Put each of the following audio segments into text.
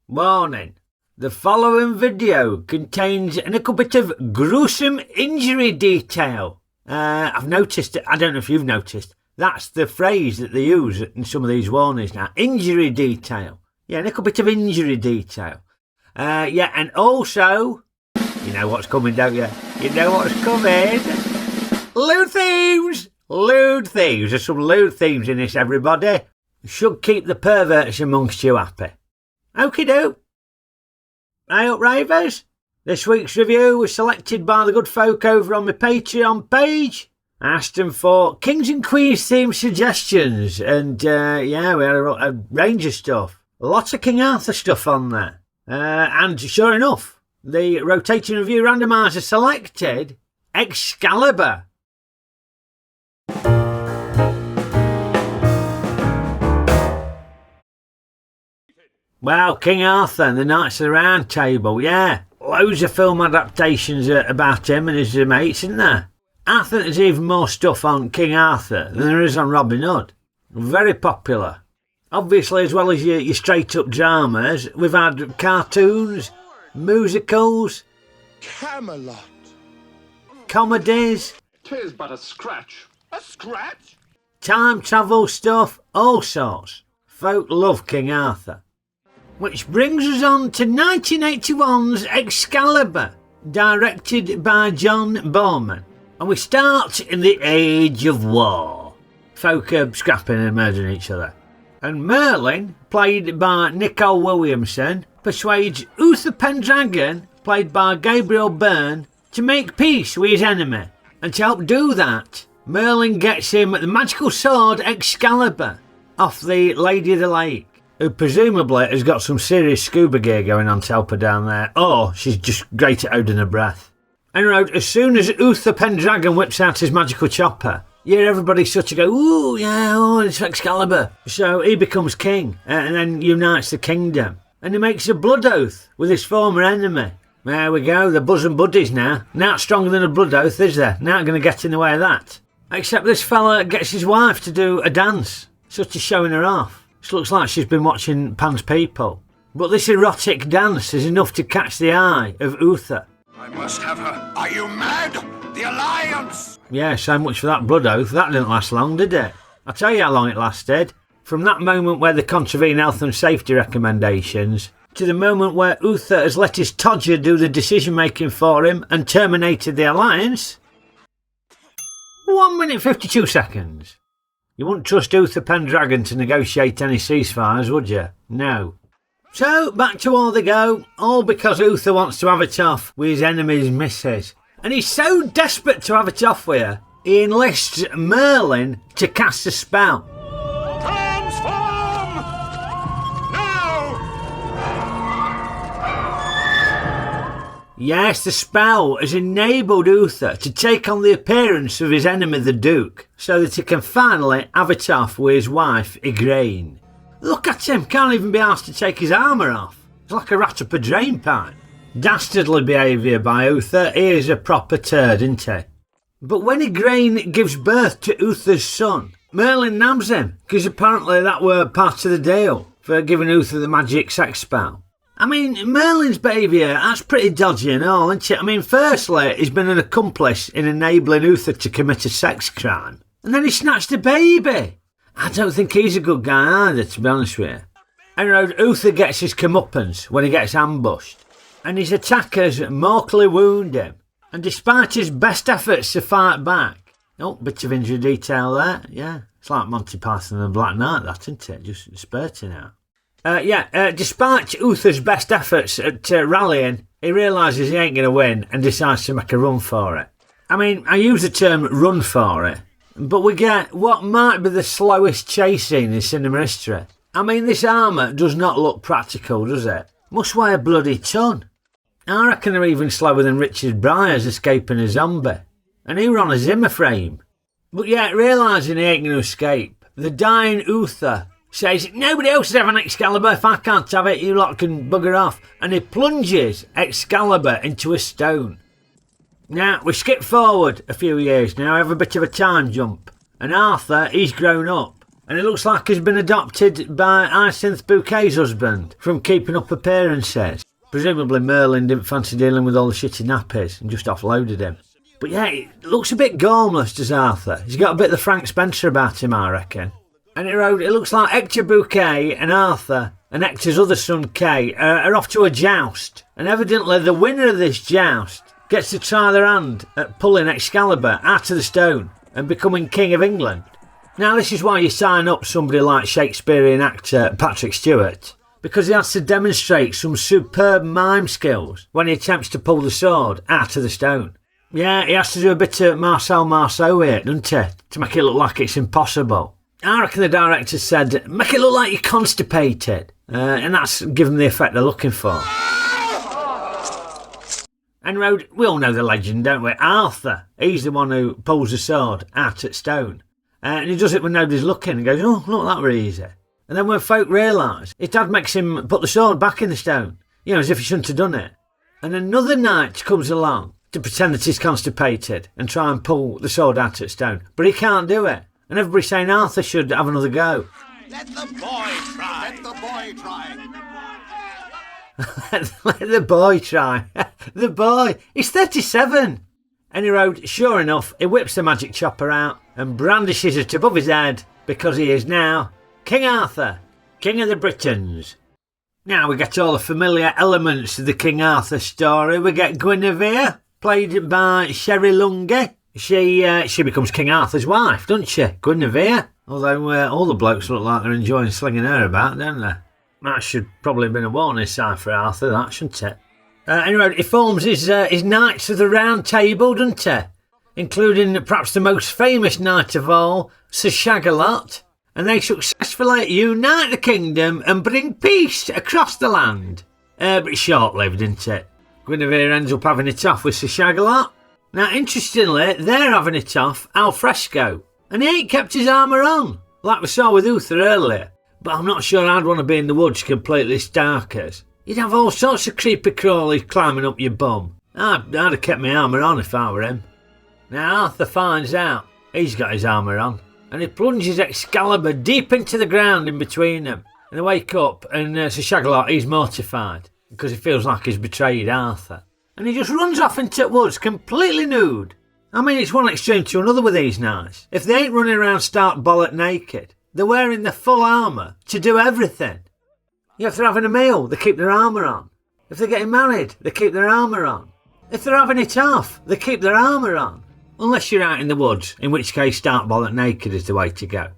Warning. The following video contains a little bit of gruesome injury detail. I've noticed, I don't know if you've noticed, that's the phrase that they use in some of these warnings now. Injury detail. Yeah, a little bit of injury detail. Yeah, and also, you know what's coming, don't you? You know what's coming. Lewd themes! Lewd themes. There's some lewd themes in this, everybody. Should keep the perverts amongst you happy. Okeydoo. Hey up, Rayvers. This week's review was selected by the good folk over on my Patreon page. I asked them for Kings and Queens themed suggestions, and yeah, we had a range of stuff. Lots of King Arthur stuff on there. And sure enough, the rotating review randomizer selected Excalibur. Well, King Arthur and the Knights of the Round Table, yeah. Loads of film adaptations about him and his mates, isn't there? I think there's even more stuff on King Arthur than there is on Robin Hood. Very popular. Obviously, as well as your straight-up dramas, we've had cartoons, musicals, Camelot, comedies. 'Tis but a scratch. A scratch? Time travel stuff, all sorts. Folk love King Arthur. Which brings us on to 1981's Excalibur, directed by John Boorman. And we start in the Age of War. Folk are scrapping and murdering each other. And Merlin, played by Nicole Williamson, persuades Uther Pendragon, played by Gabriel Byrne, to make peace with his enemy. And to help do that, Merlin gets him the magical sword Excalibur off the Lady of the Lake, who presumably has got some serious scuba gear going on to help her down there, or she's just great at holding her breath. Anyway, as soon as Uther Pendragon whips out his magical chopper, you hear everybody sort of go, ooh, yeah, oh, it's Excalibur. So he becomes king, and then unites the kingdom. And he makes a blood oath with his former enemy. There we go, they're bosom buddies now. Not stronger than a blood oath, is there? Not going to get in the way of that. Except this fella gets his wife to do a dance, sort of showing her off. She looks like she's been watching Pan's People. But this erotic dance is enough to catch the eye of Uther. I must have her. Are you mad? The Alliance! Yeah, so much for that blood oath. That didn't last long, did it? I'll tell you how long it lasted. From that moment where they contravene health and safety recommendations, to the moment where Uther has let his Todger do the decision-making for him and terminated the Alliance. 1 minute 52 seconds. You wouldn't trust Uther Pendragon to negotiate any ceasefires, would you? No. So, back to war they go, all because Uther wants to have it off with his enemy's missus. And he's so desperate to have it off with her, he enlists Merlin to cast a spell. Transform! Now! Yes, the spell has enabled Uther to take on the appearance of his enemy the Duke, so that he can finally have it off with his wife Igraine. Look at him, can't even be asked to take his armour off. He's like a rat up a drain pipe. Dastardly behaviour by Uther, he is a proper turd, isn't he? But when Igraine gives birth to Uther's son, Merlin nabs him, because apparently that were part of the deal for giving Uther the magic sex spell. I mean, Merlin's behaviour, that's pretty dodgy and all, isn't it? I mean, firstly, he's been an accomplice in enabling Uther to commit a sex crime. And then he snatched a baby. I don't think he's a good guy either, to be honest with you. Anyway, Uther gets his comeuppance when he gets ambushed. And his attackers mortally wound him. And despite his best efforts to fight back... Oh, bit of injury detail there, yeah. It's like Monty Python and the Black Knight, that, isn't it? Just spurting out. Despite Uther's best efforts at rallying, he realises he ain't going to win and decides to make a run for it. I mean, I use the term run for it, but we get what might be the slowest chase scene in cinema history. I mean, this armour does not look practical, does it? Must weigh a bloody ton. I reckon they're even slower than Richard Bryars escaping a zombie. And he were on a Zimmer frame. But yet, realising he ain't going to escape, the dying Uther says, nobody else is having Excalibur, if I can't have it, you lot can bugger off. And he plunges Excalibur into a stone. Now, we skip forward a few years now, have a bit of a time jump. And Arthur, he's grown up. And it looks like he's been adopted by Hyacinth Bouquet's husband from Keeping Up Appearances. Presumably Merlin didn't fancy dealing with all the shitty nappies and just offloaded him. But yeah, it looks a bit gormless, does Arthur. He's got a bit of the Frank Spencer about him, I reckon. And it looks like Hector Bouquet and Arthur and Hector's other son Kay are off to a joust. And evidently the winner of this joust gets to try their hand at pulling Excalibur out of the stone and becoming King of England. Now this is why you sign up somebody like Shakespearean actor Patrick Stewart, because he has to demonstrate some superb mime skills when he attempts to pull the sword out of the stone. Yeah, he has to do a bit of Marcel Marceau here, doesn't he, to make it look like it's impossible. I reckon the director said, make it look like you're constipated, and that's given the effect they're looking for. And we all know the legend, don't we? Arthur, he's the one who pulls the sword out at stone. And he does it when nobody's looking and goes, oh, look, that were easy. And then when folk realise, his dad makes him put the sword back in the stone, as if he shouldn't have done it. And another knight comes along to pretend that he's constipated and try and pull the sword out at stone. But he can't do it. And everybody's saying Arthur should have another go. Let the boy try. Let the boy try. Let the boy try. The boy. He's 37. And he wrote, sure enough, he whips the magic chopper out and brandishes it above his head because he is now King Arthur, King of the Britons. Now we get all the familiar elements of the King Arthur story. We get Guinevere, played by Sherry Lungi. She becomes King Arthur's wife, doesn't she, Guinevere? Although all the blokes look like they're enjoying slinging her about, don't they? That should probably have been a warning sign for Arthur, that, shouldn't it? Anyway, he forms his Knights of the Round Table, doesn't he? Including perhaps the most famous knight of all, Sir Camelot. And they successfully unite the kingdom and bring peace across the land. But it's short-lived, isn't it? Guinevere ends up having it off with Sir Camelot. Now, interestingly, they're having it off al fresco. And he ain't kept his armour on, like we saw with Uther earlier. But I'm not sure I'd want to be in the woods completely starkers. You'd have all sorts of creepy crawlies climbing up your bum. I'd have kept my armour on if I were him. Now Arthur finds out he's got his armour on, and he plunges Excalibur deep into the ground in between them. And they wake up, and Sir Camelot, he's mortified because he feels like he's betrayed Arthur. And he just runs off into the woods completely nude. I mean, it's one extreme to another with these knights. If they ain't running around stark bollock naked, they're wearing the full armour to do everything. If they're having a meal, they keep their armour on. If they're getting married, they keep their armour on. If they're having it off, they keep their armour on. Unless you're out in the woods, in which case stark bollock naked is the way to go.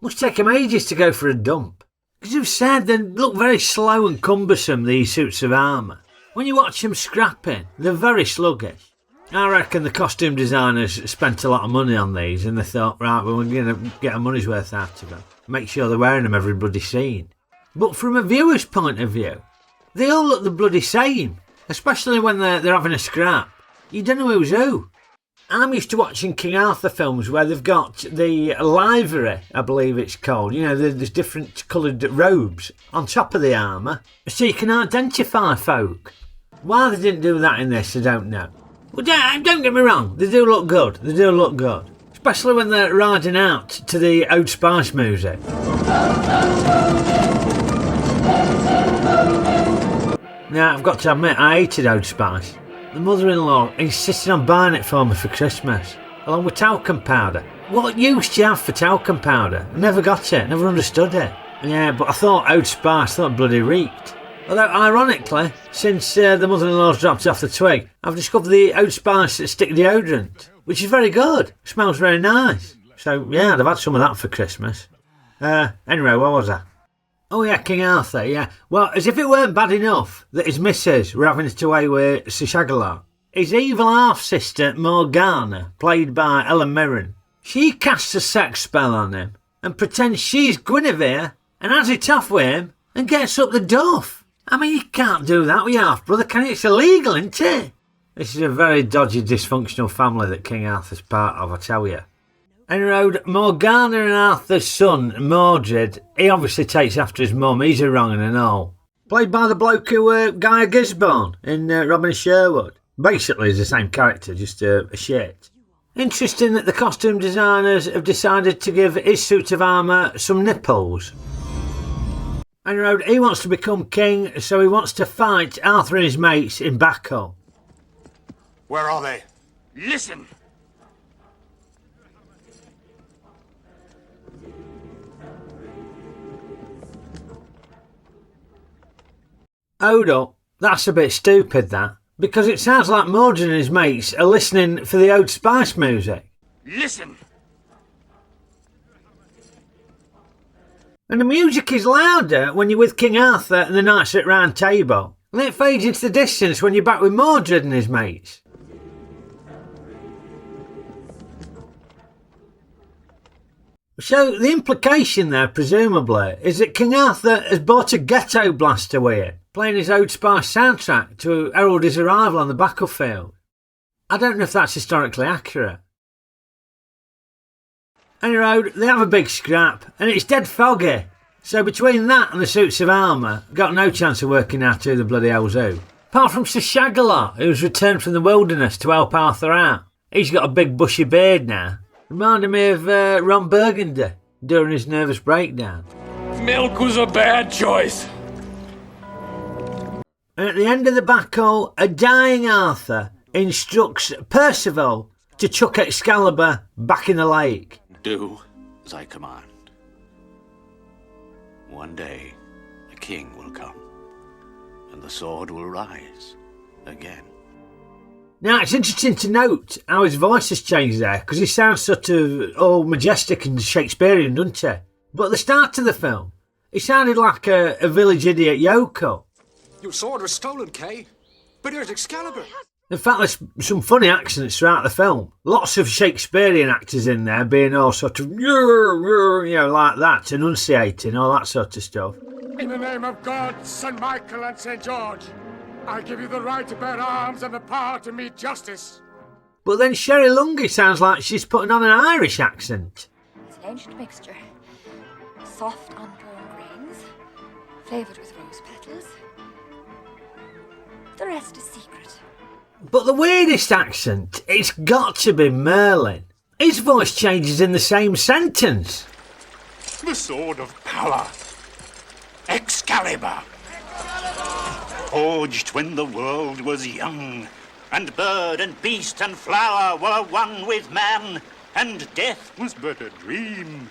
Must take them ages to go for a dump. Because you've said they look very slow and cumbersome, these suits of armour. When you watch them scrapping, they're very sluggish. I reckon the costume designers spent a lot of money on these and they thought, right, well, we're going to get our money's worth out of them. Make sure they're wearing them every bloody scene. But from a viewer's point of view, they all look the bloody same, especially when they're having a scrap. You don't know who's who. I'm used to watching King Arthur films where they've got the livery, I believe it's called. There's different coloured robes on top of the armour, so you can identify folk. Why they didn't do that in this, I don't know. Well, don't get me wrong, they do look good. They do look good. Especially when they're riding out to the Old Spice music. Now, I've got to admit, I hated Old Spice. The mother-in-law insisted on buying it for me for Christmas, along with talcum powder. What use do you have for talcum powder? I never got it, never understood it. Yeah, but I thought Old Spice bloody reeked. Although, ironically, since the mother-in-law's dropped off the twig, I've discovered the Old Spice stick deodorant, which is very good. Smells very nice. So, yeah, I'd have had some of that for Christmas. Anyway, where was I? Oh, yeah, King Arthur, yeah. Well, as if it weren't bad enough that his missus were having it away with Sir Camelot, his evil half-sister, Morgana, played by Ellen Mirren, she casts a sex spell on him and pretends she's Guinevere and has it off with him and gets up the duff. I mean, you can't do that with your half-brother, can you? It's illegal, isn't it? This is a very dodgy, dysfunctional family that King Arthur's part of, I tell you. And Morgana and Arthur's son, Mordred, he obviously takes after his mum. He's a wrong and all. Played by the bloke who Guy Gisborne in Robin of Sherwood. Basically, he's the same character, just a shit. Interesting that the costume designers have decided to give his suit of armour some nipples. And he wants to become king, so he wants to fight Arthur and his mates in battle. Where are they? Listen! Hold up, that's a bit stupid that, because it sounds like Mordred and his mates are listening for the Old Spice music. Listen! And the music is louder when you're with King Arthur and the Knights at Round Table, and it fades into the distance when you're back with Mordred and his mates. So the implication there, presumably, is that King Arthur has bought a ghetto blaster with it, playing his Old Spice soundtrack to herald his arrival on the battlefield. I don't know if that's historically accurate. Anyway, they have a big scrap, and it's dead foggy, so between that and the suits of armour, got no chance of working out who the bloody hell's who. Apart from Sir Shagalot, who's returned from the wilderness to help Arthur out. He's got a big bushy beard now. Reminded me of Ron Burgundy during his nervous breakdown. Milk was a bad choice. And at the end of the battle, a dying Arthur instructs Percival to chuck Excalibur back in the lake. Do as I command. One day, a king will come, and the sword will rise again. Now, it's interesting to note how his voice has changed there, because he sounds sort of all majestic and Shakespearean, doesn't he? But at the start of the film, he sounded like a village idiot yokel. Your sword was stolen, Kay. But here's Excalibur. In fact, there's some funny accents throughout the film. Lots of Shakespearean actors in there being all sort of, like that, enunciating, all that sort of stuff. In the name of God, St. Michael and St. George, I give you the right to bear arms and the power to meet justice. But then Sherry Lungi sounds like she's putting on an Irish accent. It's an ancient mixture. Soft, undrawn grains, flavoured with rose petals. The rest is secret. But the weirdest accent, it's got to be Merlin. His voice changes in the same sentence. The sword of power. Excalibur. Forged when the world was young, and bird and beast and flower were one with man, and death Was but a dream.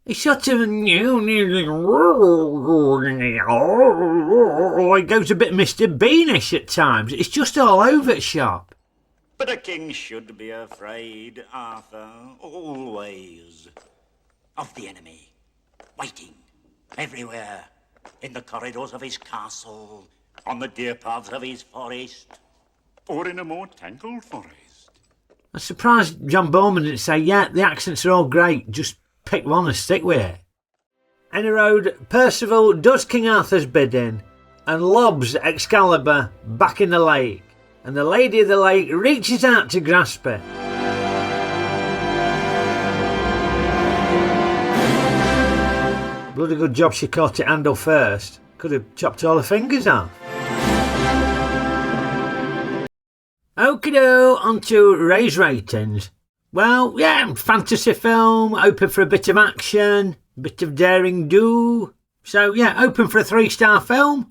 He sort of he goes a bit Mr. Beanish at times. It's just all over the shop. But a king should be afraid, Arthur, always, of the enemy, waiting everywhere, in the corridors of his castle, on the deer paths of his forest, Or in a more tangled forest. I'm surprised John Boorman didn't say, yeah, the accents are all great, just pick one and stick with it. Anyway, Percival does King Arthur's bidding and lobs Excalibur back in the lake, and the Lady of the Lake reaches out to grasp it. Bloody good job she caught it handle first. Could have chopped all her fingers off. Okeydoo, on to Ray's ratings. Well, yeah, fantasy film, open for a bit of action, a bit of daring do. So, yeah, open for a 3-star film.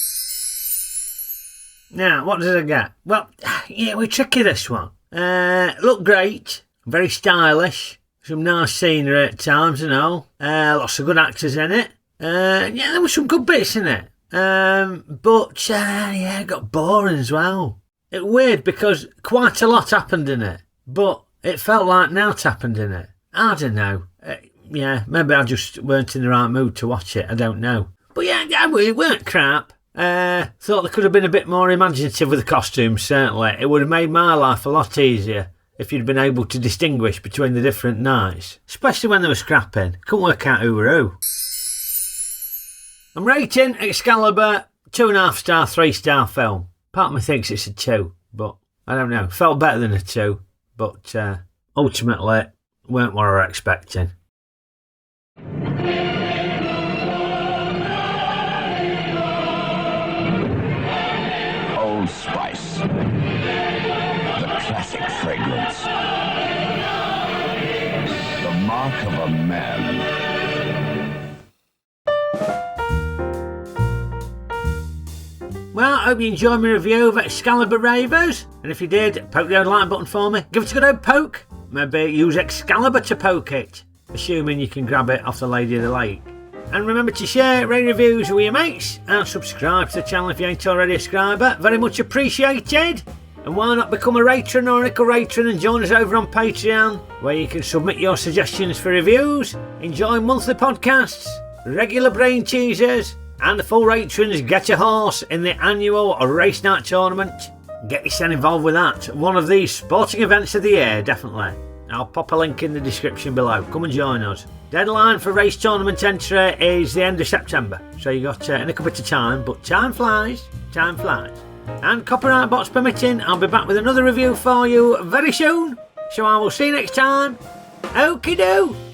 Now, what does it get? Well, yeah, we're tricky this one. Look great, very stylish, some nice scenery at times and all. Lots of good actors in it. Yeah, there were some good bits in it. But, yeah, it got boring as well. It's weird because quite a lot happened in it, but it felt like naught happened in it. I don't know. Yeah, maybe I just weren't in the right mood to watch it. I don't know. But yeah, it weren't crap. Thought there could have been a bit more imaginative with the costumes, certainly. It would have made my life a lot easier if you'd been able to distinguish between the different knights, especially when they were scrapping. Couldn't work out who were who. I'm rating Excalibur 2.5-star, 3-star film. Part of me thinks it's a 2, but I don't know. Felt better than a 2, but ultimately weren't what I was expecting. Old Spice. The classic fragrance. of a man. Well, I hope you enjoyed my review of Excalibur Rayvers, and if you did, poke the old like button for me. Give it a good old poke. Maybe use Excalibur to poke it, assuming you can grab it off the Lady of the Lake. And remember to share, rate reviews with your mates, and subscribe to the channel if you ain't already a subscriber. Very much appreciated. And why not become a Ratron or a Ratron and join us over on Patreon, where you can submit your suggestions for reviews, enjoy monthly podcasts, regular brain teasers, and the full Ratrons get a horse in the annual race night tournament. Get yourself involved with that. One of these sporting events of the year, definitely. I'll pop a link in the description below. Come and join us. Deadline for race tournament entry is the end of September, so you got a little bit of time, but time flies, time flies. And copyright box permitting, I'll be back with another review for you very soon. So I will see you next time. Okeydoo!